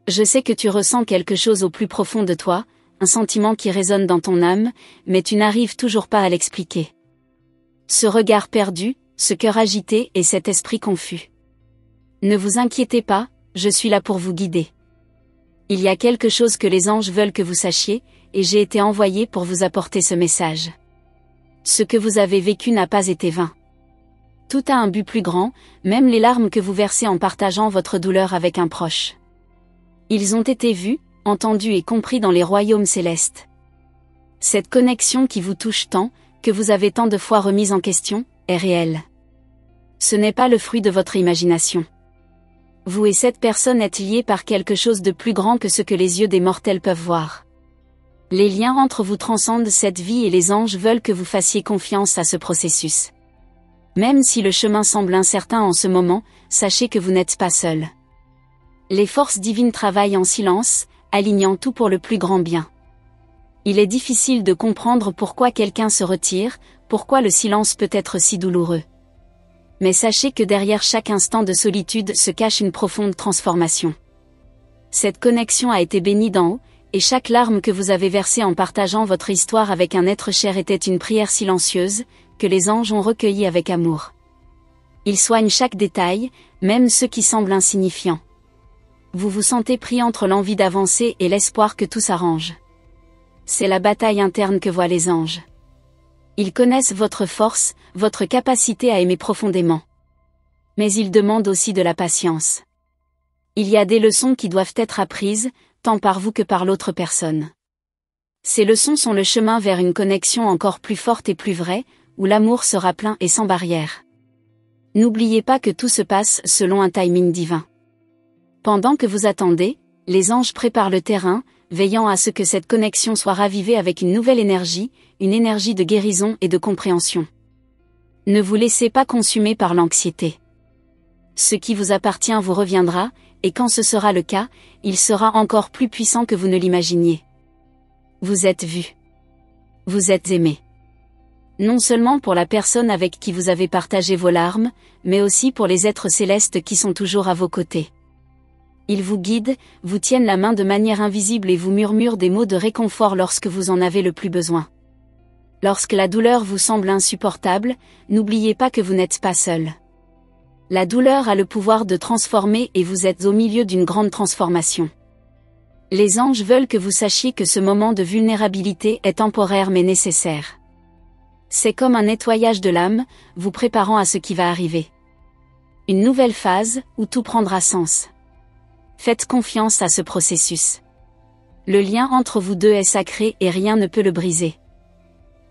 Je sais que tu ressens quelque chose au plus profond de toi, un sentiment qui résonne dans ton âme, mais tu n'arrives toujours pas à l'expliquer. Ce regard perdu, ce cœur agité et cet esprit confus. Ne vous inquiétez pas, je suis là pour vous guider. Il y a quelque chose que les anges veulent que vous sachiez, et j'ai été envoyé pour vous apporter ce message. Ce que vous avez vécu n'a pas été vain. Tout a un but plus grand, même les larmes que vous versez en partageant votre douleur avec un proche. Ils ont été vus, entendus et compris dans les royaumes célestes. Cette connexion qui vous touche tant, que vous avez tant de fois remise en question, est réelle. Ce n'est pas le fruit de votre imagination. Vous et cette personne êtes liés par quelque chose de plus grand que ce que les yeux des mortels peuvent voir. Les liens entre vous transcendent cette vie et les anges veulent que vous fassiez confiance à ce processus. Même si le chemin semble incertain en ce moment, sachez que vous n'êtes pas seul. Les forces divines travaillent en silence, alignant tout pour le plus grand bien. Il est difficile de comprendre pourquoi quelqu'un se retire, pourquoi le silence peut être si douloureux. Mais sachez que derrière chaque instant de solitude se cache une profonde transformation. Cette connexion a été bénie d'en haut, et chaque larme que vous avez versée en partageant votre histoire avec un être cher était une prière silencieuse, que les anges ont recueillie avec amour. Ils soignent chaque détail, même ceux qui semblent insignifiants. Vous vous sentez pris entre l'envie d'avancer et l'espoir que tout s'arrange. C'est la bataille interne que voient les anges. Ils connaissent votre force, votre capacité à aimer profondément. Mais ils demandent aussi de la patience. Il y a des leçons qui doivent être apprises, tant par vous que par l'autre personne. Ces leçons sont le chemin vers une connexion encore plus forte et plus vraie, où l'amour sera plein et sans barrière. N'oubliez pas que tout se passe selon un timing divin. Pendant que vous attendez, les anges préparent le terrain, veillant à ce que cette connexion soit ravivée avec une nouvelle énergie, une énergie de guérison et de compréhension. Ne vous laissez pas consumer par l'anxiété. Ce qui vous appartient vous reviendra, et quand ce sera le cas, il sera encore plus puissant que vous ne l'imaginiez. Vous êtes vu. Vous êtes aimé. Non seulement pour la personne avec qui vous avez partagé vos larmes, mais aussi pour les êtres célestes qui sont toujours à vos côtés. Ils vous guident, vous tiennent la main de manière invisible et vous murmurent des mots de réconfort lorsque vous en avez le plus besoin. Lorsque la douleur vous semble insupportable, n'oubliez pas que vous n'êtes pas seul. La douleur a le pouvoir de transformer et vous êtes au milieu d'une grande transformation. Les anges veulent que vous sachiez que ce moment de vulnérabilité est temporaire mais nécessaire. C'est comme un nettoyage de l'âme, vous préparant à ce qui va arriver. Une nouvelle phase, où tout prendra sens. Faites confiance à ce processus. Le lien entre vous deux est sacré et rien ne peut le briser.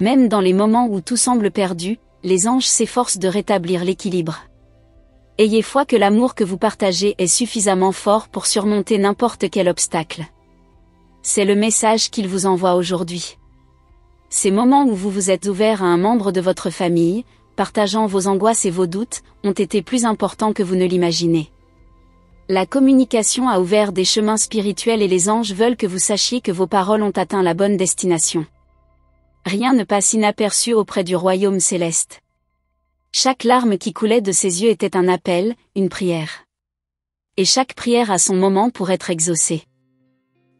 Même dans les moments où tout semble perdu, les anges s'efforcent de rétablir l'équilibre. Ayez foi que l'amour que vous partagez est suffisamment fort pour surmonter n'importe quel obstacle. C'est le message qu'ils vous envoient aujourd'hui. Ces moments où vous vous êtes ouvert à un membre de votre famille, partageant vos angoisses et vos doutes, ont été plus importants que vous ne l'imaginez. La communication a ouvert des chemins spirituels et les anges veulent que vous sachiez que vos paroles ont atteint la bonne destination. Rien ne passe inaperçu auprès du royaume céleste. Chaque larme qui coulait de ses yeux était un appel, une prière. Et chaque prière a son moment pour être exaucée.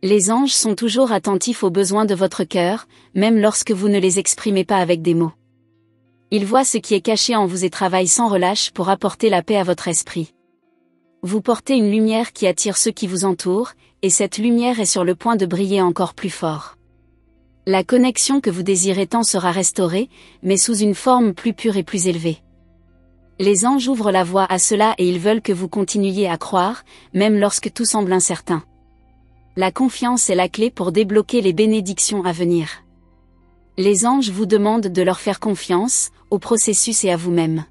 Les anges sont toujours attentifs aux besoins de votre cœur, même lorsque vous ne les exprimez pas avec des mots. Ils voient ce qui est caché en vous et travaillent sans relâche pour apporter la paix à votre esprit. Vous portez une lumière qui attire ceux qui vous entourent, et cette lumière est sur le point de briller encore plus fort. La connexion que vous désirez tant sera restaurée, mais sous une forme plus pure et plus élevée. Les anges ouvrent la voie à cela et ils veulent que vous continuiez à croire, même lorsque tout semble incertain. La confiance est la clé pour débloquer les bénédictions à venir. Les anges vous demandent de leur faire confiance, au processus et à vous-même.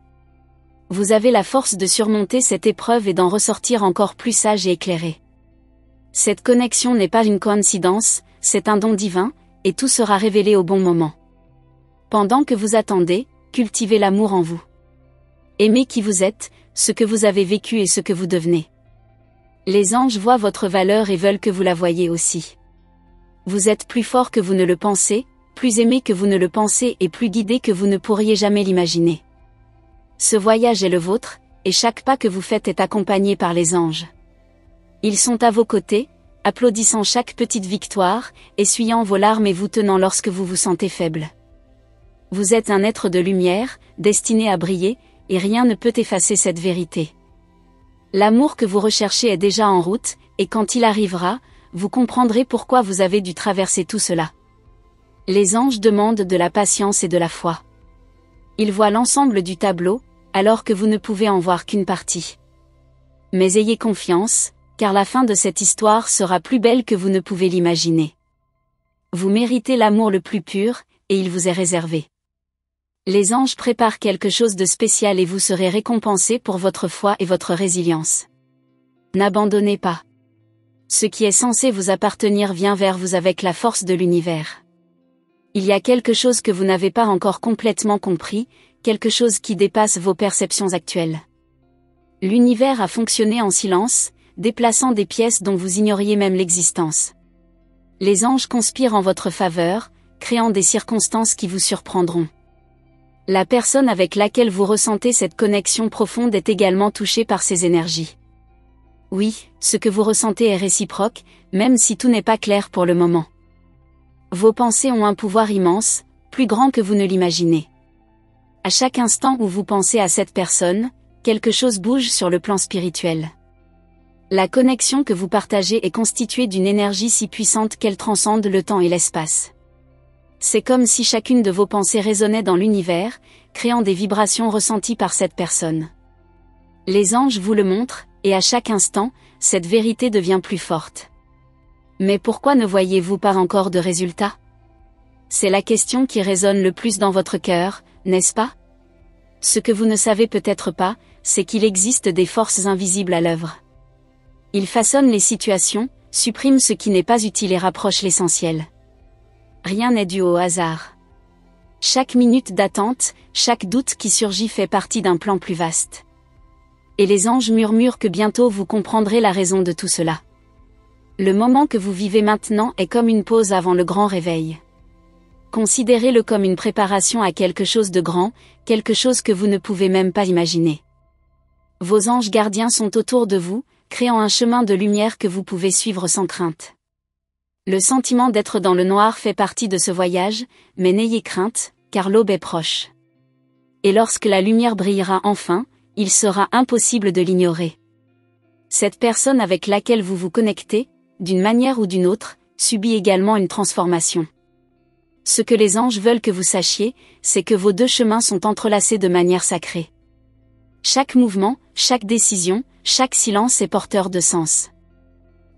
Vous avez la force de surmonter cette épreuve et d'en ressortir encore plus sage et éclairé. Cette connexion n'est pas une coïncidence, c'est un don divin, et tout sera révélé au bon moment. Pendant que vous attendez, cultivez l'amour en vous. Aimez qui vous êtes, ce que vous avez vécu et ce que vous devenez. Les anges voient votre valeur et veulent que vous la voyiez aussi. Vous êtes plus fort que vous ne le pensez, plus aimé que vous ne le pensez et plus guidé que vous ne pourriez jamais l'imaginer. Ce voyage est le vôtre, et chaque pas que vous faites est accompagné par les anges. Ils sont à vos côtés, applaudissant chaque petite victoire, essuyant vos larmes et vous tenant lorsque vous vous sentez faible. Vous êtes un être de lumière, destiné à briller, et rien ne peut effacer cette vérité. L'amour que vous recherchez est déjà en route, et quand il arrivera, vous comprendrez pourquoi vous avez dû traverser tout cela. Les anges demandent de la patience et de la foi. Ils voient l'ensemble du tableau, alors que vous ne pouvez en voir qu'une partie. Mais ayez confiance, car la fin de cette histoire sera plus belle que vous ne pouvez l'imaginer. Vous méritez l'amour le plus pur, et il vous est réservé. Les anges préparent quelque chose de spécial et vous serez récompensé pour votre foi et votre résilience. N'abandonnez pas. Ce qui est censé vous appartenir vient vers vous avec la force de l'univers. Il y a quelque chose que vous n'avez pas encore complètement compris, quelque chose qui dépasse vos perceptions actuelles. L'univers a fonctionné en silence, déplaçant des pièces dont vous ignoriez même l'existence. Les anges conspirent en votre faveur, créant des circonstances qui vous surprendront. La personne avec laquelle vous ressentez cette connexion profonde est également touchée par ces énergies. Oui, ce que vous ressentez est réciproque, même si tout n'est pas clair pour le moment. Vos pensées ont un pouvoir immense, plus grand que vous ne l'imaginez. À chaque instant où vous pensez à cette personne, quelque chose bouge sur le plan spirituel. La connexion que vous partagez est constituée d'une énergie si puissante qu'elle transcende le temps et l'espace. C'est comme si chacune de vos pensées résonnait dans l'univers, créant des vibrations ressenties par cette personne. Les anges vous le montrent, et à chaque instant, cette vérité devient plus forte. Mais pourquoi ne voyez-vous pas encore de résultats? C'est la question qui résonne le plus dans votre cœur, n'est-ce pas? Ce que vous ne savez peut-être pas, c'est qu'il existe des forces invisibles à l'œuvre. Ils façonnent les situations, suppriment ce qui n'est pas utile et rapprochent l'essentiel. Rien n'est dû au hasard. Chaque minute d'attente, chaque doute qui surgit fait partie d'un plan plus vaste. Et les anges murmurent que bientôt vous comprendrez la raison de tout cela. Le moment que vous vivez maintenant est comme une pause avant le grand réveil. Considérez-le comme une préparation à quelque chose de grand, quelque chose que vous ne pouvez même pas imaginer. Vos anges gardiens sont autour de vous, créant un chemin de lumière que vous pouvez suivre sans crainte. Le sentiment d'être dans le noir fait partie de ce voyage, mais n'ayez crainte, car l'aube est proche. Et lorsque la lumière brillera enfin, il sera impossible de l'ignorer. Cette personne avec laquelle vous vous connectez, d'une manière ou d'une autre, subit également une transformation. Ce que les anges veulent que vous sachiez, c'est que vos deux chemins sont entrelacés de manière sacrée. Chaque mouvement, chaque décision, chaque silence est porteur de sens.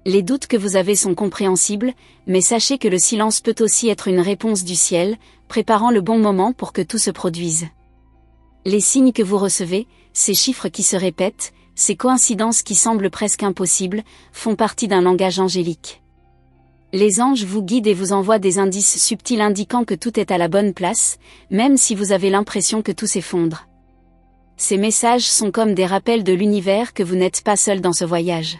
Les doutes que vous avez sont compréhensibles, mais sachez que le silence peut aussi être une réponse du ciel, préparant le bon moment pour que tout se produise. Les signes que vous recevez, ces chiffres qui se répètent, ces coïncidences qui semblent presque impossibles, font partie d'un langage angélique. Les anges vous guident et vous envoient des indices subtils indiquant que tout est à la bonne place, même si vous avez l'impression que tout s'effondre. Ces messages sont comme des rappels de l'univers que vous n'êtes pas seul dans ce voyage.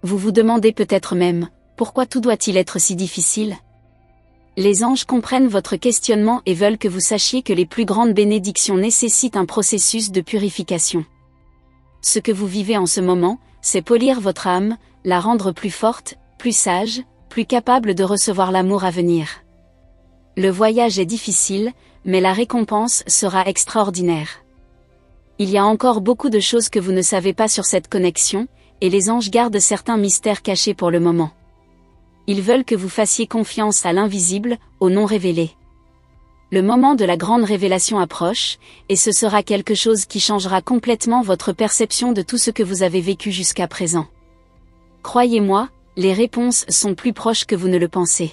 Vous vous demandez peut-être même, pourquoi tout doit-il être si difficile? Les anges comprennent votre questionnement et veulent que vous sachiez que les plus grandes bénédictions nécessitent un processus de purification. Ce que vous vivez en ce moment, c'est polir votre âme, la rendre plus forte, plus sage, plus capable de recevoir l'amour à venir. Le voyage est difficile, mais la récompense sera extraordinaire. Il y a encore beaucoup de choses que vous ne savez pas sur cette connexion, et les anges gardent certains mystères cachés pour le moment. Ils veulent que vous fassiez confiance à l'invisible, au non révélé. Le moment de la grande révélation approche, et ce sera quelque chose qui changera complètement votre perception de tout ce que vous avez vécu jusqu'à présent. Croyez-moi, les réponses sont plus proches que vous ne le pensez.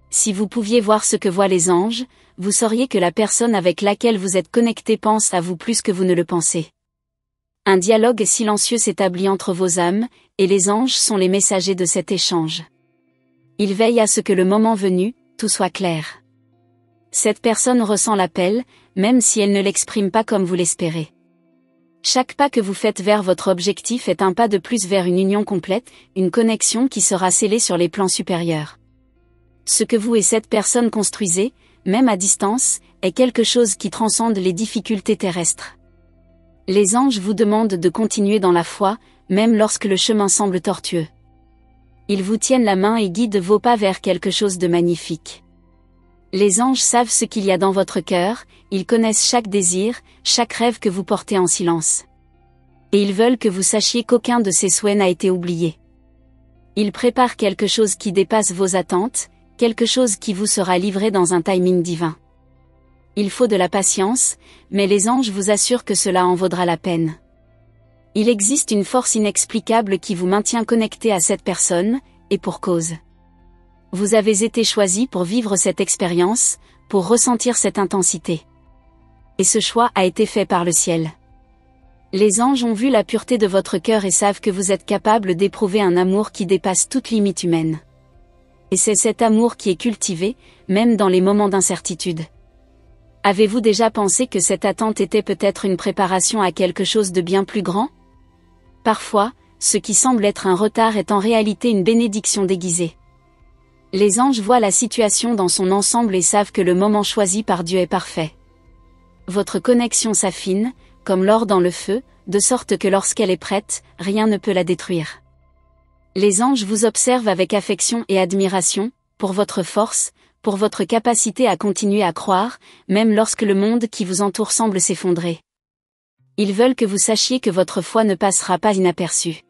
Si vous pouviez voir ce que voient les anges, vous sauriez que la personne avec laquelle vous êtes connecté pense à vous plus que vous ne le pensez. Un dialogue silencieux s'établit entre vos âmes, et les anges sont les messagers de cet échange. Ils veillent à ce que le moment venu, tout soit clair. Cette personne ressent l'appel, même si elle ne l'exprime pas comme vous l'espérez. Chaque pas que vous faites vers votre objectif est un pas de plus vers une union complète, une connexion qui sera scellée sur les plans supérieurs. Ce que vous et cette personne construisez, même à distance, est quelque chose qui transcende les difficultés terrestres. Les anges vous demandent de continuer dans la foi, même lorsque le chemin semble tortueux. Ils vous tiennent la main et guident vos pas vers quelque chose de magnifique. Les anges savent ce qu'il y a dans votre cœur, ils connaissent chaque désir, chaque rêve que vous portez en silence. Et ils veulent que vous sachiez qu'aucun de ces souhaits n'a été oublié. Ils préparent quelque chose qui dépasse vos attentes, quelque chose qui vous sera livré dans un timing divin. Il faut de la patience, mais les anges vous assurent que cela en vaudra la peine. Il existe une force inexplicable qui vous maintient connecté à cette personne, et pour cause. Vous avez été choisi pour vivre cette expérience, pour ressentir cette intensité. Et ce choix a été fait par le ciel. Les anges ont vu la pureté de votre cœur et savent que vous êtes capable d'éprouver un amour qui dépasse toute limite humaine. Et c'est cet amour qui est cultivé, même dans les moments d'incertitude. Avez-vous déjà pensé que cette attente était peut-être une préparation à quelque chose de bien plus grand ? Parfois, ce qui semble être un retard est en réalité une bénédiction déguisée. Les anges voient la situation dans son ensemble et savent que le moment choisi par Dieu est parfait. Votre connexion s'affine, comme l'or dans le feu, de sorte que lorsqu'elle est prête, rien ne peut la détruire. Les anges vous observent avec affection et admiration, pour votre force, pour votre capacité à continuer à croire, même lorsque le monde qui vous entoure semble s'effondrer. Ils veulent que vous sachiez que votre foi ne passera pas inaperçue.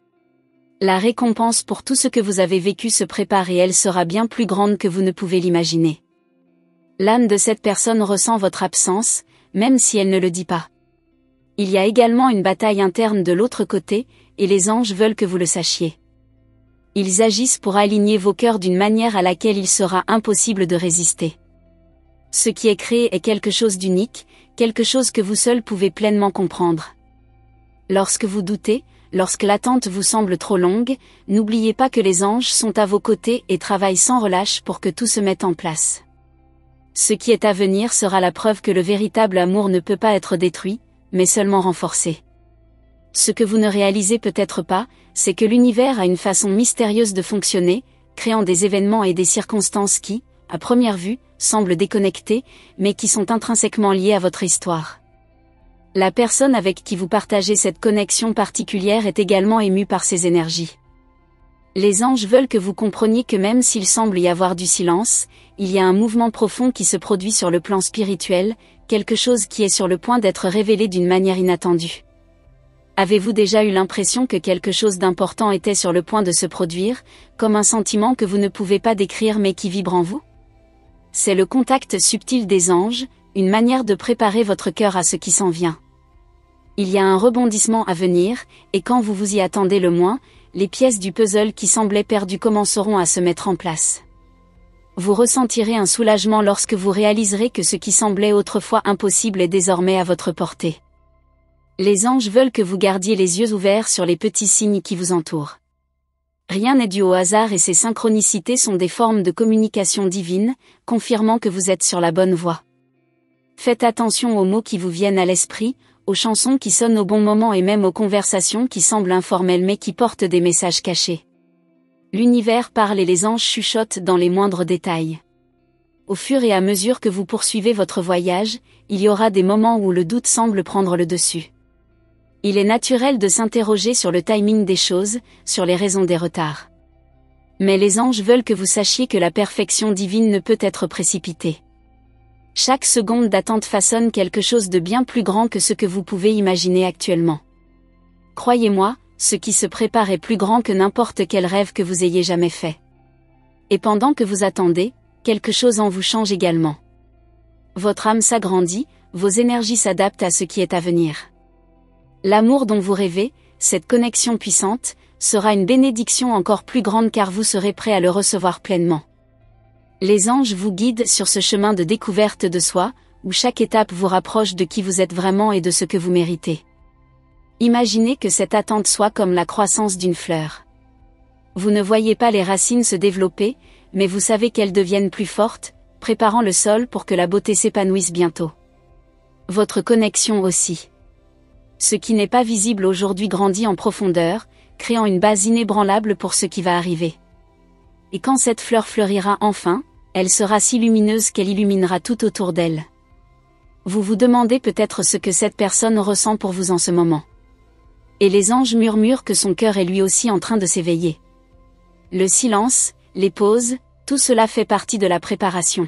La récompense pour tout ce que vous avez vécu se prépare et elle sera bien plus grande que vous ne pouvez l'imaginer. L'âme de cette personne ressent votre absence, même si elle ne le dit pas. Il y a également une bataille interne de l'autre côté, et les anges veulent que vous le sachiez. Ils agissent pour aligner vos cœurs d'une manière à laquelle il sera impossible de résister. Ce qui est créé est quelque chose d'unique, quelque chose que vous seul pouvez pleinement comprendre. Lorsque vous doutez, lorsque l'attente vous semble trop longue, n'oubliez pas que les anges sont à vos côtés et travaillent sans relâche pour que tout se mette en place. Ce qui est à venir sera la preuve que le véritable amour ne peut pas être détruit, mais seulement renforcé. Ce que vous ne réalisez peut-être pas, c'est que l'univers a une façon mystérieuse de fonctionner, créant des événements et des circonstances qui, à première vue, semblent déconnectés, mais qui sont intrinsèquement liés à votre histoire. La personne avec qui vous partagez cette connexion particulière est également émue par ces énergies. Les anges veulent que vous compreniez que même s'il semble y avoir du silence, il y a un mouvement profond qui se produit sur le plan spirituel, quelque chose qui est sur le point d'être révélé d'une manière inattendue. Avez-vous déjà eu l'impression que quelque chose d'important était sur le point de se produire, comme un sentiment que vous ne pouvez pas décrire mais qui vibre en vous ? C'est le contact subtil des anges, une manière de préparer votre cœur à ce qui s'en vient. Il y a un rebondissement à venir, et quand vous vous y attendez le moins, les pièces du puzzle qui semblaient perdues commenceront à se mettre en place. Vous ressentirez un soulagement lorsque vous réaliserez que ce qui semblait autrefois impossible est désormais à votre portée. Les anges veulent que vous gardiez les yeux ouverts sur les petits signes qui vous entourent. Rien n'est dû au hasard et ces synchronicités sont des formes de communication divine, confirmant que vous êtes sur la bonne voie. Faites attention aux mots qui vous viennent à l'esprit, aux chansons qui sonnent au bon moment et même aux conversations qui semblent informelles mais qui portent des messages cachés. L'univers parle et les anges chuchotent dans les moindres détails. Au fur et à mesure que vous poursuivez votre voyage, il y aura des moments où le doute semble prendre le dessus. Il est naturel de s'interroger sur le timing des choses, sur les raisons des retards. Mais les anges veulent que vous sachiez que la perfection divine ne peut être précipitée. Chaque seconde d'attente façonne quelque chose de bien plus grand que ce que vous pouvez imaginer actuellement. Croyez-moi, ce qui se prépare est plus grand que n'importe quel rêve que vous ayez jamais fait. Et pendant que vous attendez, quelque chose en vous change également. Votre âme s'agrandit, vos énergies s'adaptent à ce qui est à venir. L'amour dont vous rêvez, cette connexion puissante, sera une bénédiction encore plus grande car vous serez prêt à le recevoir pleinement. Les anges vous guident sur ce chemin de découverte de soi, où chaque étape vous rapproche de qui vous êtes vraiment et de ce que vous méritez. Imaginez que cette attente soit comme la croissance d'une fleur. Vous ne voyez pas les racines se développer, mais vous savez qu'elles deviennent plus fortes, préparant le sol pour que la beauté s'épanouisse bientôt. Votre connexion aussi. Ce qui n'est pas visible aujourd'hui grandit en profondeur, créant une base inébranlable pour ce qui va arriver. Et quand cette fleur fleurira enfin, elle sera si lumineuse qu'elle illuminera tout autour d'elle. Vous vous demandez peut-être ce que cette personne ressent pour vous en ce moment. Et les anges murmurent que son cœur est lui aussi en train de s'éveiller. Le silence, les pauses, tout cela fait partie de la préparation.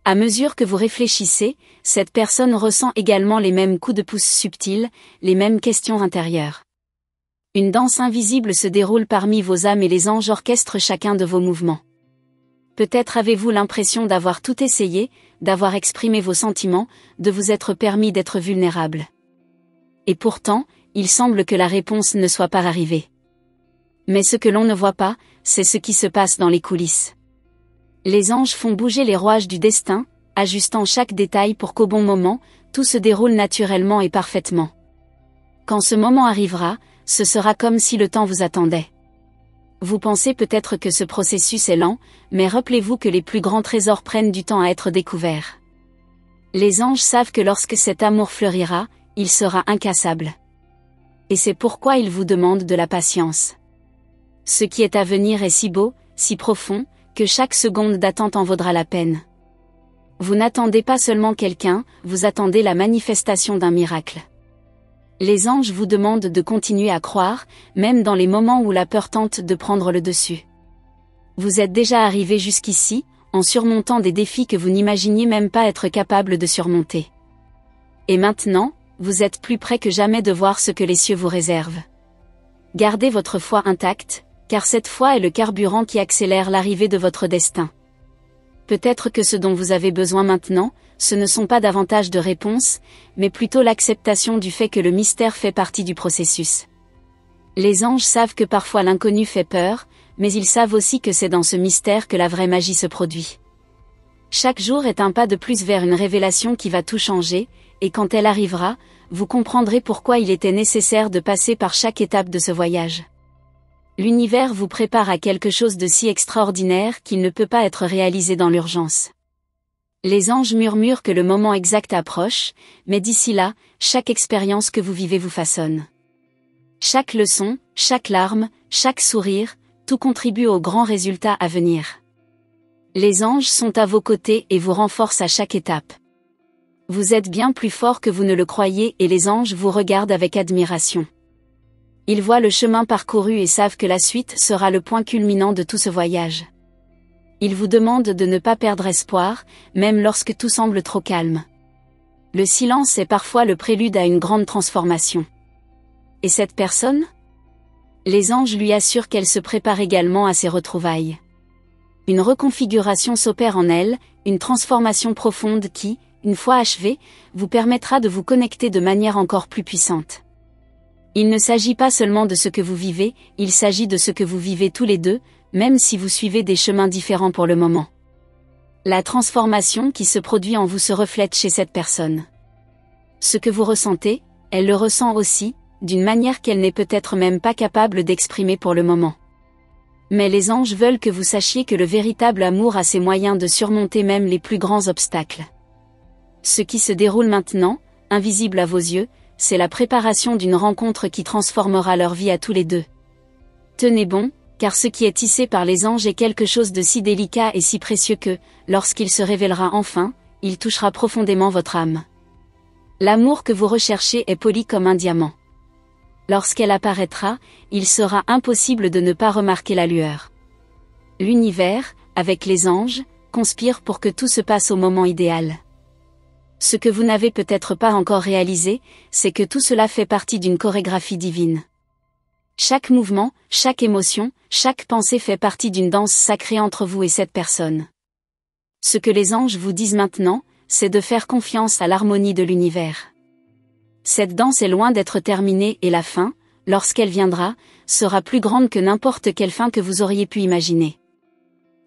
À mesure que vous réfléchissez, cette personne ressent également les mêmes coups de pouce subtils, les mêmes questions intérieures. Une danse invisible se déroule parmi vos âmes et les anges orchestrent chacun de vos mouvements. Peut-être avez-vous l'impression d'avoir tout essayé, d'avoir exprimé vos sentiments, de vous être permis d'être vulnérable. Et pourtant, il semble que la réponse ne soit pas arrivée. Mais ce que l'on ne voit pas, c'est ce qui se passe dans les coulisses. Les anges font bouger les rouages du destin, ajustant chaque détail pour qu'au bon moment, tout se déroule naturellement et parfaitement. Quand ce moment arrivera, ce sera comme si le temps vous attendait. Vous pensez peut-être que ce processus est lent, mais rappelez-vous que les plus grands trésors prennent du temps à être découverts. Les anges savent que lorsque cet amour fleurira, il sera incassable. Et c'est pourquoi ils vous demandent de la patience. Ce qui est à venir est si beau, si profond, que chaque seconde d'attente en vaudra la peine. Vous n'attendez pas seulement quelqu'un, vous attendez la manifestation d'un miracle. Les anges vous demandent de continuer à croire, même dans les moments où la peur tente de prendre le dessus. Vous êtes déjà arrivé jusqu'ici, en surmontant des défis que vous n'imaginiez même pas être capable de surmonter. Et maintenant, vous êtes plus près que jamais de voir ce que les cieux vous réservent. Gardez votre foi intacte, car cette foi est le carburant qui accélère l'arrivée de votre destin. Peut-être que ce dont vous avez besoin maintenant, ce ne sont pas davantage de réponses, mais plutôt l'acceptation du fait que le mystère fait partie du processus. Les anges savent que parfois l'inconnu fait peur, mais ils savent aussi que c'est dans ce mystère que la vraie magie se produit. Chaque jour est un pas de plus vers une révélation qui va tout changer, et quand elle arrivera, vous comprendrez pourquoi il était nécessaire de passer par chaque étape de ce voyage. L'univers vous prépare à quelque chose de si extraordinaire qu'il ne peut pas être réalisé dans l'urgence. Les anges murmurent que le moment exact approche, mais d'ici là, chaque expérience que vous vivez vous façonne. Chaque leçon, chaque larme, chaque sourire, tout contribue au grand résultat à venir. Les anges sont à vos côtés et vous renforcent à chaque étape. Vous êtes bien plus fort que vous ne le croyez et les anges vous regardent avec admiration. Ils voient le chemin parcouru et savent que la suite sera le point culminant de tout ce voyage. Ils vous demandent de ne pas perdre espoir, même lorsque tout semble trop calme. Le silence est parfois le prélude à une grande transformation. Et cette personne ? Les anges lui assurent qu'elle se prépare également à ses retrouvailles. Une reconfiguration s'opère en elle, une transformation profonde qui, une fois achevée, vous permettra de vous connecter de manière encore plus puissante. Il ne s'agit pas seulement de ce que vous vivez, il s'agit de ce que vous vivez tous les deux, même si vous suivez des chemins différents pour le moment. La transformation qui se produit en vous se reflète chez cette personne. Ce que vous ressentez, elle le ressent aussi, d'une manière qu'elle n'est peut-être même pas capable d'exprimer pour le moment. Mais les anges veulent que vous sachiez que le véritable amour a ses moyens de surmonter même les plus grands obstacles. Ce qui se déroule maintenant, invisible à vos yeux, c'est la préparation d'une rencontre qui transformera leur vie à tous les deux. Tenez bon, car ce qui est tissé par les anges est quelque chose de si délicat et si précieux que, lorsqu'il se révélera enfin, il touchera profondément votre âme. L'amour que vous recherchez est poli comme un diamant. Lorsqu'elle apparaîtra, il sera impossible de ne pas remarquer la lueur. L'univers, avec les anges, conspire pour que tout se passe au moment idéal. Ce que vous n'avez peut-être pas encore réalisé, c'est que tout cela fait partie d'une chorégraphie divine. Chaque mouvement, chaque émotion, chaque pensée fait partie d'une danse sacrée entre vous et cette personne. Ce que les anges vous disent maintenant, c'est de faire confiance à l'harmonie de l'univers. Cette danse est loin d'être terminée et la fin, lorsqu'elle viendra, sera plus grande que n'importe quelle fin que vous auriez pu imaginer.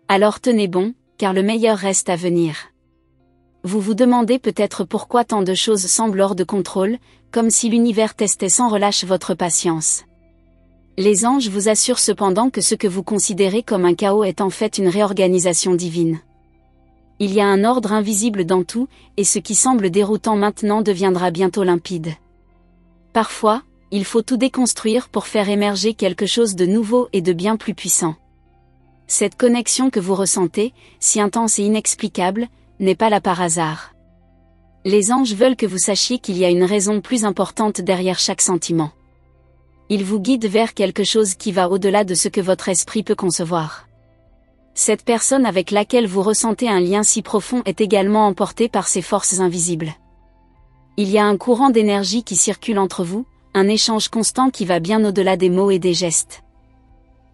Alors tenez bon, car le meilleur reste à venir. Vous vous demandez peut-être pourquoi tant de choses semblent hors de contrôle, comme si l'univers testait sans relâche votre patience. Les anges vous assurent cependant que ce que vous considérez comme un chaos est en fait une réorganisation divine. Il y a un ordre invisible dans tout, et ce qui semble déroutant maintenant deviendra bientôt limpide. Parfois, il faut tout déconstruire pour faire émerger quelque chose de nouveau et de bien plus puissant. Cette connexion que vous ressentez, si intense et inexplicable, n'est pas là par hasard. Les anges veulent que vous sachiez qu'il y a une raison plus importante derrière chaque sentiment. Il vous guide vers quelque chose qui va au-delà de ce que votre esprit peut concevoir. Cette personne avec laquelle vous ressentez un lien si profond est également emportée par ces forces invisibles. Il y a un courant d'énergie qui circule entre vous, un échange constant qui va bien au-delà des mots et des gestes.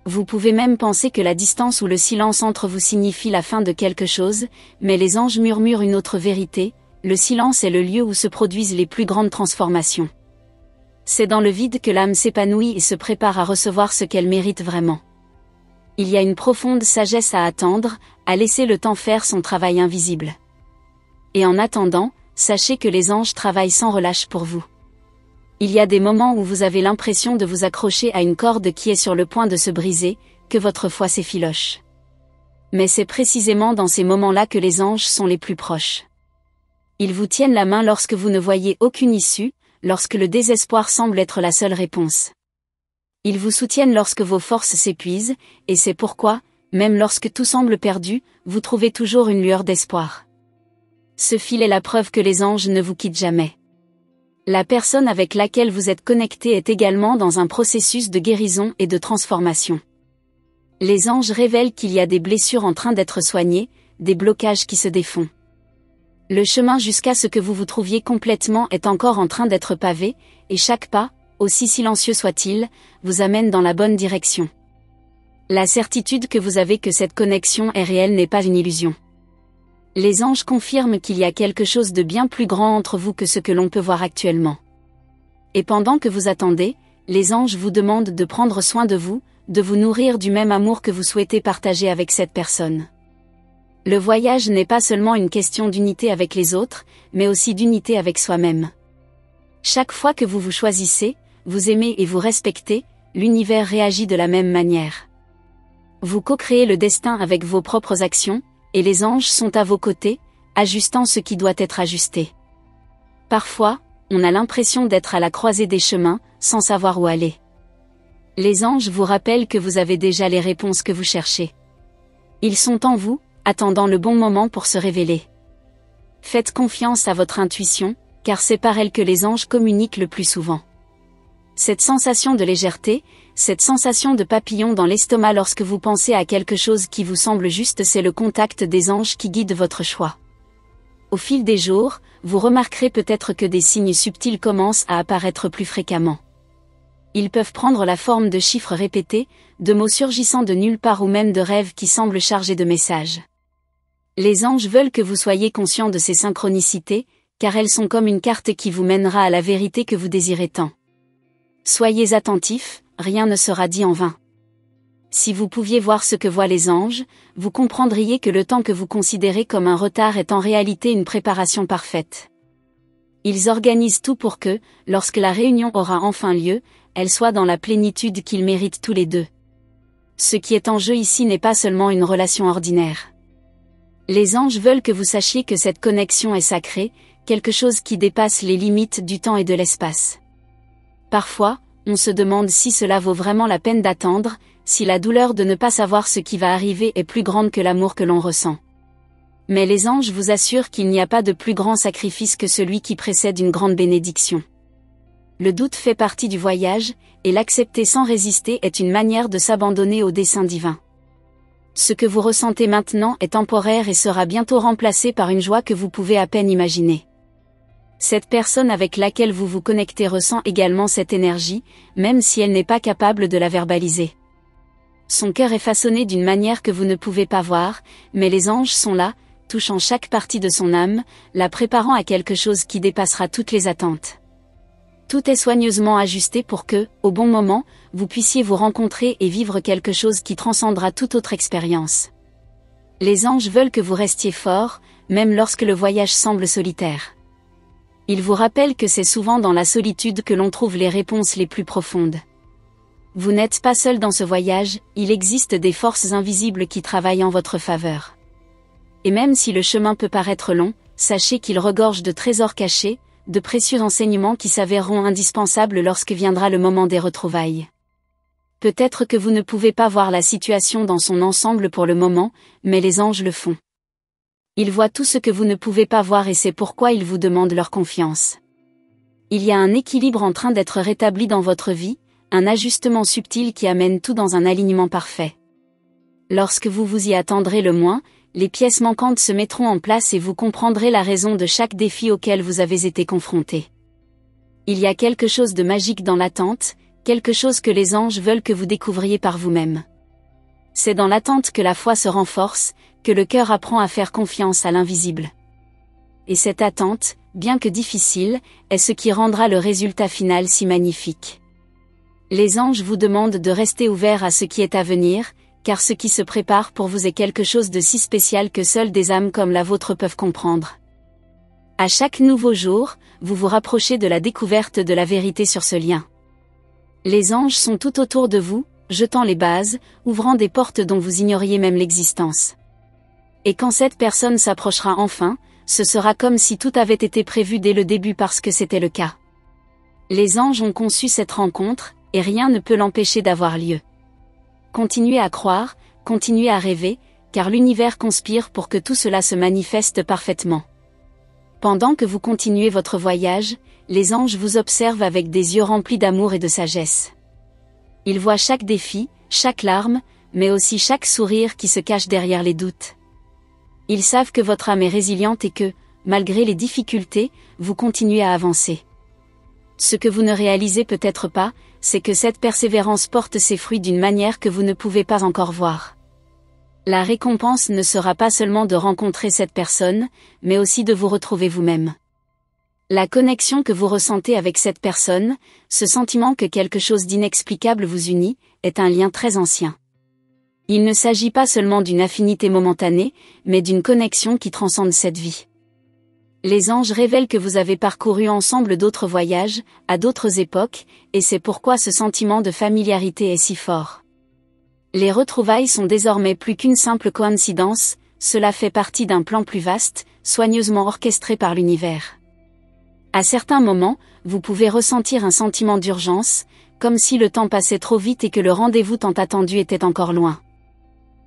Vous pouvez même penser que la distance ou le silence entre vous signifie la fin de quelque chose, mais les anges murmurent une autre vérité, le silence est le lieu où se produisent les plus grandes transformations. C'est dans le vide que l'âme s'épanouit et se prépare à recevoir ce qu'elle mérite vraiment. Il y a une profonde sagesse à attendre, à laisser le temps faire son travail invisible. Et en attendant, sachez que les anges travaillent sans relâche pour vous. Il y a des moments où vous avez l'impression de vous accrocher à une corde qui est sur le point de se briser, que votre foi s'effiloche. Mais c'est précisément dans ces moments-là que les anges sont les plus proches. Ils vous tiennent la main lorsque vous ne voyez aucune issue, lorsque le désespoir semble être la seule réponse. Ils vous soutiennent lorsque vos forces s'épuisent, et c'est pourquoi, même lorsque tout semble perdu, vous trouvez toujours une lueur d'espoir. Ce fil est la preuve que les anges ne vous quittent jamais. La personne avec laquelle vous êtes connecté est également dans un processus de guérison et de transformation. Les anges révèlent qu'il y a des blessures en train d'être soignées, des blocages qui se défont. Le chemin jusqu'à ce que vous vous trouviez complètement est encore en train d'être pavé, et chaque pas, aussi silencieux soit-il, vous amène dans la bonne direction. La certitude que vous avez que cette connexion est réelle n'est pas une illusion. Les anges confirment qu'il y a quelque chose de bien plus grand entre vous que ce que l'on peut voir actuellement. Et pendant que vous attendez, les anges vous demandent de prendre soin de vous nourrir du même amour que vous souhaitez partager avec cette personne. Le voyage n'est pas seulement une question d'unité avec les autres, mais aussi d'unité avec soi-même. Chaque fois que vous vous choisissez, vous aimez et vous respectez, l'univers réagit de la même manière. Vous co-créez le destin avec vos propres actions, et les anges sont à vos côtés, ajustant ce qui doit être ajusté. Parfois, on a l'impression d'être à la croisée des chemins, sans savoir où aller. Les anges vous rappellent que vous avez déjà les réponses que vous cherchez. Ils sont en vous, attendant le bon moment pour se révéler. Faites confiance à votre intuition, car c'est par elle que les anges communiquent le plus souvent. Cette sensation de légèreté, cette sensation de papillon dans l'estomac lorsque vous pensez à quelque chose qui vous semble juste, c'est le contact des anges qui guide votre choix. Au fil des jours, vous remarquerez peut-être que des signes subtils commencent à apparaître plus fréquemment. Ils peuvent prendre la forme de chiffres répétés, de mots surgissant de nulle part ou même de rêves qui semblent chargés de messages. Les anges veulent que vous soyez conscient de ces synchronicités, car elles sont comme une carte qui vous mènera à la vérité que vous désirez tant. Soyez attentifs, rien ne sera dit en vain. Si vous pouviez voir ce que voient les anges, vous comprendriez que le temps que vous considérez comme un retard est en réalité une préparation parfaite. Ils organisent tout pour que, lorsque la réunion aura enfin lieu, elle soit dans la plénitude qu'ils méritent tous les deux. Ce qui est en jeu ici n'est pas seulement une relation ordinaire. Les anges veulent que vous sachiez que cette connexion est sacrée, quelque chose qui dépasse les limites du temps et de l'espace. Parfois, on se demande si cela vaut vraiment la peine d'attendre, si la douleur de ne pas savoir ce qui va arriver est plus grande que l'amour que l'on ressent. Mais les anges vous assurent qu'il n'y a pas de plus grand sacrifice que celui qui précède une grande bénédiction. Le doute fait partie du voyage, et l'accepter sans résister est une manière de s'abandonner au dessein divin. Ce que vous ressentez maintenant est temporaire et sera bientôt remplacé par une joie que vous pouvez à peine imaginer. Cette personne avec laquelle vous vous connectez ressent également cette énergie, même si elle n'est pas capable de la verbaliser. Son cœur est façonné d'une manière que vous ne pouvez pas voir, mais les anges sont là, touchant chaque partie de son âme, la préparant à quelque chose qui dépassera toutes les attentes. Tout est soigneusement ajusté pour que, au bon moment, vous puissiez vous rencontrer et vivre quelque chose qui transcendra toute autre expérience. Les anges veulent que vous restiez fort, même lorsque le voyage semble solitaire. Ils vous rappellent que c'est souvent dans la solitude que l'on trouve les réponses les plus profondes. Vous n'êtes pas seul dans ce voyage, il existe des forces invisibles qui travaillent en votre faveur. Et même si le chemin peut paraître long, sachez qu'il regorge de trésors cachés, de précieux enseignements qui s'avéreront indispensables lorsque viendra le moment des retrouvailles. Peut-être que vous ne pouvez pas voir la situation dans son ensemble pour le moment, mais les anges le font. Ils voient tout ce que vous ne pouvez pas voir et c'est pourquoi ils vous demandent leur confiance. Il y a un équilibre en train d'être rétabli dans votre vie, un ajustement subtil qui amène tout dans un alignement parfait. Lorsque vous vous y attendrez le moins, les pièces manquantes se mettront en place et vous comprendrez la raison de chaque défi auquel vous avez été confronté. Il y a quelque chose de magique dans l'attente, quelque chose que les anges veulent que vous découvriez par vous-même. C'est dans l'attente que la foi se renforce, que le cœur apprend à faire confiance à l'invisible. Et cette attente, bien que difficile, est ce qui rendra le résultat final si magnifique. Les anges vous demandent de rester ouverts à ce qui est à venir, car ce qui se prépare pour vous est quelque chose de si spécial que seules des âmes comme la vôtre peuvent comprendre. À chaque nouveau jour, vous vous rapprochez de la découverte de la vérité sur ce lien. Les anges sont tout autour de vous, jetant les bases, ouvrant des portes dont vous ignoriez même l'existence. Et quand cette personne s'approchera enfin, ce sera comme si tout avait été prévu dès le début parce que c'était le cas. Les anges ont conçu cette rencontre, et rien ne peut l'empêcher d'avoir lieu. Continuez à croire, continuez à rêver, car l'univers conspire pour que tout cela se manifeste parfaitement. Pendant que vous continuez votre voyage, les anges vous observent avec des yeux remplis d'amour et de sagesse. Ils voient chaque défi, chaque larme, mais aussi chaque sourire qui se cache derrière les doutes. Ils savent que votre âme est résiliente et que, malgré les difficultés, vous continuez à avancer. Ce que vous ne réalisez peut-être pas, c'est que cette persévérance porte ses fruits d'une manière que vous ne pouvez pas encore voir. La récompense ne sera pas seulement de rencontrer cette personne, mais aussi de vous retrouver vous-même. La connexion que vous ressentez avec cette personne, ce sentiment que quelque chose d'inexplicable vous unit, est un lien très ancien. Il ne s'agit pas seulement d'une affinité momentanée, mais d'une connexion qui transcende cette vie. Les anges révèlent que vous avez parcouru ensemble d'autres voyages, à d'autres époques, et c'est pourquoi ce sentiment de familiarité est si fort. Les retrouvailles sont désormais plus qu'une simple coïncidence, cela fait partie d'un plan plus vaste, soigneusement orchestré par l'univers. À certains moments, vous pouvez ressentir un sentiment d'urgence, comme si le temps passait trop vite et que le rendez-vous tant attendu était encore loin.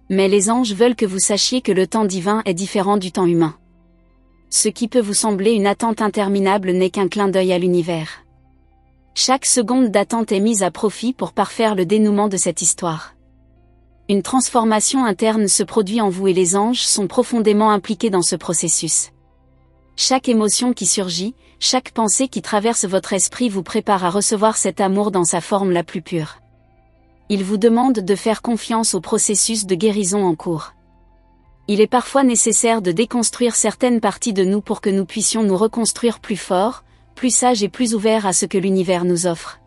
Mais les anges veulent que vous sachiez que le temps divin est différent du temps humain. Ce qui peut vous sembler une attente interminable n'est qu'un clin d'œil à l'univers. Chaque seconde d'attente est mise à profit pour parfaire le dénouement de cette histoire. Une transformation interne se produit en vous et les anges sont profondément impliqués dans ce processus. Chaque émotion qui surgit, chaque pensée qui traverse votre esprit vous prépare à recevoir cet amour dans sa forme la plus pure. Ils vous demandent de faire confiance au processus de guérison en cours. Il est parfois nécessaire de déconstruire certaines parties de nous pour que nous puissions nous reconstruire plus forts, plus sages et plus ouverts à ce que l'univers nous offre.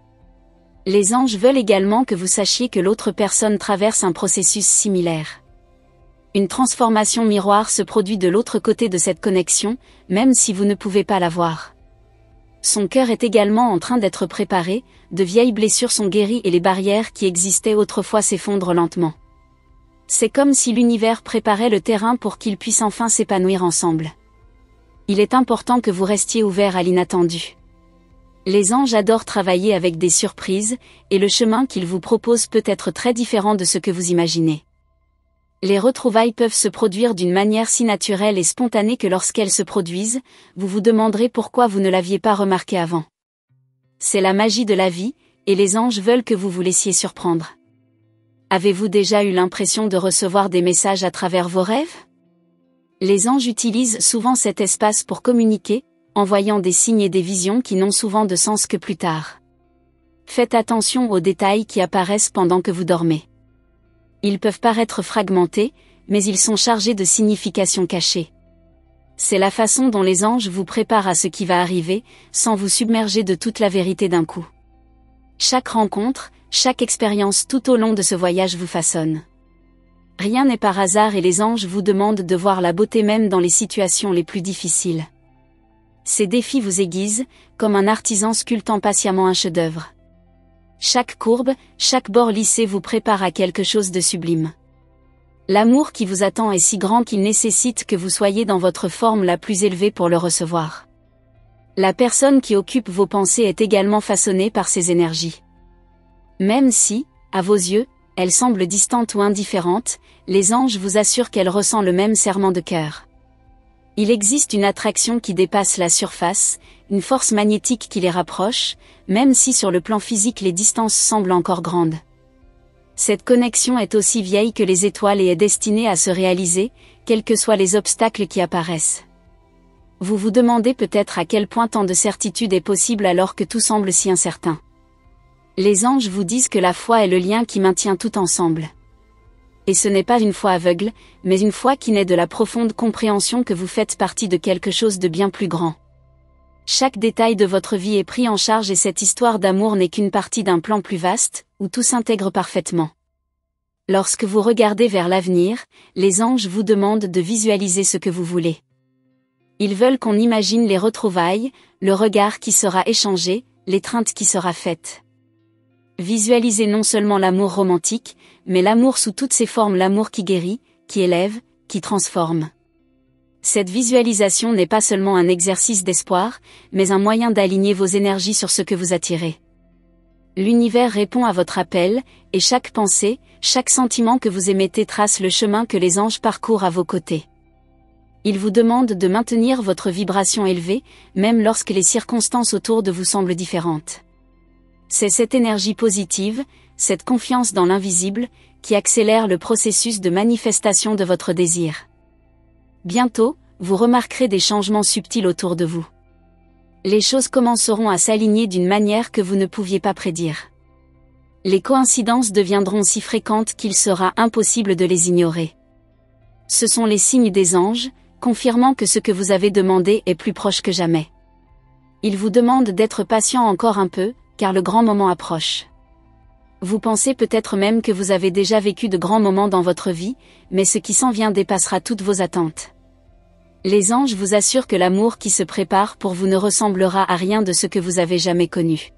Les anges veulent également que vous sachiez que l'autre personne traverse un processus similaire. Une transformation miroir se produit de l'autre côté de cette connexion, même si vous ne pouvez pas la voir. Son cœur est également en train d'être préparé, de vieilles blessures sont guéries et les barrières qui existaient autrefois s'effondrent lentement. C'est comme si l'univers préparait le terrain pour qu'ils puissent enfin s'épanouir ensemble. Il est important que vous restiez ouverts à l'inattendu. Les anges adorent travailler avec des surprises, et le chemin qu'ils vous proposent peut être très différent de ce que vous imaginez. Les retrouvailles peuvent se produire d'une manière si naturelle et spontanée que lorsqu'elles se produisent, vous vous demanderez pourquoi vous ne l'aviez pas remarqué avant. C'est la magie de la vie, et les anges veulent que vous vous laissiez surprendre. Avez-vous déjà eu l'impression de recevoir des messages à travers vos rêves? Les anges utilisent souvent cet espace pour communiquer, envoyant des signes et des visions qui n'ont souvent de sens que plus tard. Faites attention aux détails qui apparaissent pendant que vous dormez. Ils peuvent paraître fragmentés, mais ils sont chargés de significations cachées. C'est la façon dont les anges vous préparent à ce qui va arriver, sans vous submerger de toute la vérité d'un coup. Chaque rencontre, chaque expérience tout au long de ce voyage vous façonne. Rien n'est par hasard et les anges vous demandent de voir la beauté même dans les situations les plus difficiles. Ces défis vous aiguisent, comme un artisan sculptant patiemment un chef-d'œuvre. Chaque courbe, chaque bord lissé vous prépare à quelque chose de sublime. L'amour qui vous attend est si grand qu'il nécessite que vous soyez dans votre forme la plus élevée pour le recevoir. La personne qui occupe vos pensées est également façonnée par ces énergies. Même si, à vos yeux, elle semble distante ou indifférente, les anges vous assurent qu'elle ressent le même serrement de cœur. Il existe une attraction qui dépasse la surface, une force magnétique qui les rapproche, même si sur le plan physique les distances semblent encore grandes. Cette connexion est aussi vieille que les étoiles et est destinée à se réaliser, quels que soient les obstacles qui apparaissent. Vous vous demandez peut-être à quel point tant de certitude est possible alors que tout semble si incertain. Les anges vous disent que la foi est le lien qui maintient tout ensemble. Et ce n'est pas une foi aveugle, mais une foi qui naît de la profonde compréhension que vous faites partie de quelque chose de bien plus grand. Chaque détail de votre vie est pris en charge et cette histoire d'amour n'est qu'une partie d'un plan plus vaste, où tout s'intègre parfaitement. Lorsque vous regardez vers l'avenir, les anges vous demandent de visualiser ce que vous voulez. Ils veulent qu'on imagine les retrouvailles, le regard qui sera échangé, l'étreinte qui sera faite. Visualisez non seulement l'amour romantique, mais l'amour sous toutes ses formes, l'amour qui guérit, qui élève, qui transforme. Cette visualisation n'est pas seulement un exercice d'espoir, mais un moyen d'aligner vos énergies sur ce que vous attirez. L'univers répond à votre appel, et chaque pensée, chaque sentiment que vous émettez trace le chemin que les anges parcourent à vos côtés. Ils vous demandent de maintenir votre vibration élevée, même lorsque les circonstances autour de vous semblent différentes. C'est cette énergie positive, cette confiance dans l'invisible, qui accélère le processus de manifestation de votre désir. Bientôt, vous remarquerez des changements subtils autour de vous. Les choses commenceront à s'aligner d'une manière que vous ne pouviez pas prédire. Les coïncidences deviendront si fréquentes qu'il sera impossible de les ignorer. Ce sont les signes des anges, confirmant que ce que vous avez demandé est plus proche que jamais. Ils vous demandent d'être patient encore un peu, car le grand moment approche. Vous pensez peut-être même que vous avez déjà vécu de grands moments dans votre vie, mais ce qui s'en vient dépassera toutes vos attentes. Les anges vous assurent que l'amour qui se prépare pour vous ne ressemblera à rien de ce que vous avez jamais connu.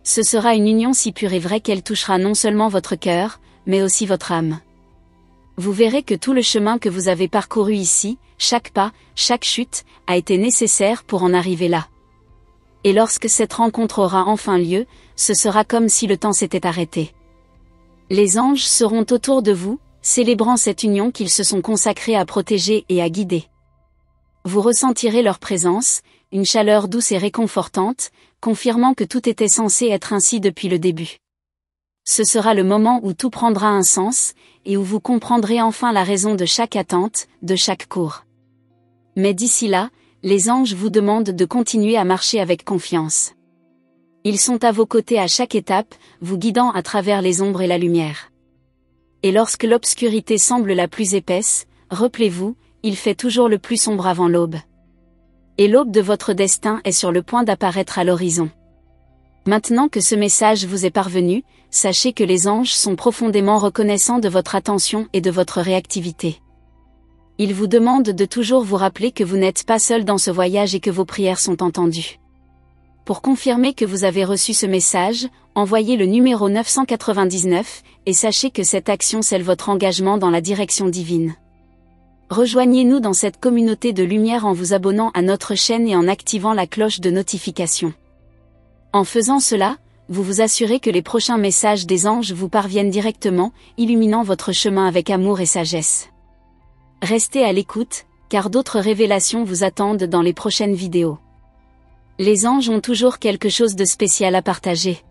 Ce sera une union si pure et vraie qu'elle touchera non seulement votre cœur, mais aussi votre âme. Vous verrez que tout le chemin que vous avez parcouru ici, chaque pas, chaque chute, a été nécessaire pour en arriver là. Et lorsque cette rencontre aura enfin lieu, ce sera comme si le temps s'était arrêté. Les anges seront autour de vous, célébrant cette union qu'ils se sont consacrés à protéger et à guider. Vous ressentirez leur présence, une chaleur douce et réconfortante, confirmant que tout était censé être ainsi depuis le début. Ce sera le moment où tout prendra un sens, et où vous comprendrez enfin la raison de chaque attente, de chaque cours. Mais d'ici là, les anges vous demandent de continuer à marcher avec confiance. Ils sont à vos côtés à chaque étape, vous guidant à travers les ombres et la lumière. Et lorsque l'obscurité semble la plus épaisse, rappelez-vous, il fait toujours le plus sombre avant l'aube. Et l'aube de votre destin est sur le point d'apparaître à l'horizon. Maintenant que ce message vous est parvenu, sachez que les anges sont profondément reconnaissants de votre attention et de votre réactivité. Ils vous demandent de toujours vous rappeler que vous n'êtes pas seul dans ce voyage et que vos prières sont entendues. Pour confirmer que vous avez reçu ce message, envoyez le numéro 999, et sachez que cette action scelle votre engagement dans la direction divine. Rejoignez-nous dans cette communauté de lumière en vous abonnant à notre chaîne et en activant la cloche de notification. En faisant cela, vous vous assurez que les prochains messages des anges vous parviennent directement, illuminant votre chemin avec amour et sagesse. Restez à l'écoute, car d'autres révélations vous attendent dans les prochaines vidéos. Les anges ont toujours quelque chose de spécial à partager.